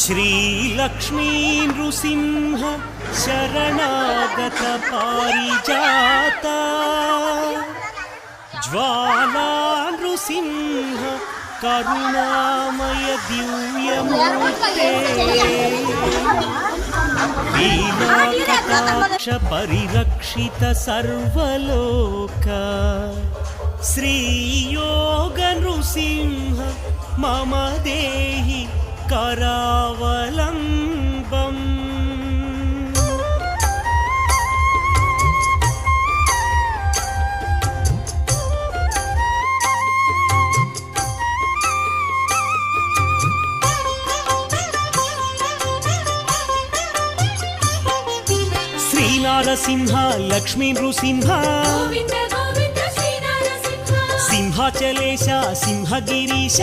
श्रीलक्ष्मी नृसिंह शरणागत पारिजाता ज्वाला नृसिंह करुणामय दिव्यमूर्ते वीणाकटाक्ष परिरक्षित सर्वलोक श्रीयोग नृसिंह मम देहि करावलम्बम्। श्रीनारसिंह लक्ष्मी नृसिंह सिंहाचलेश सिंहगिरीश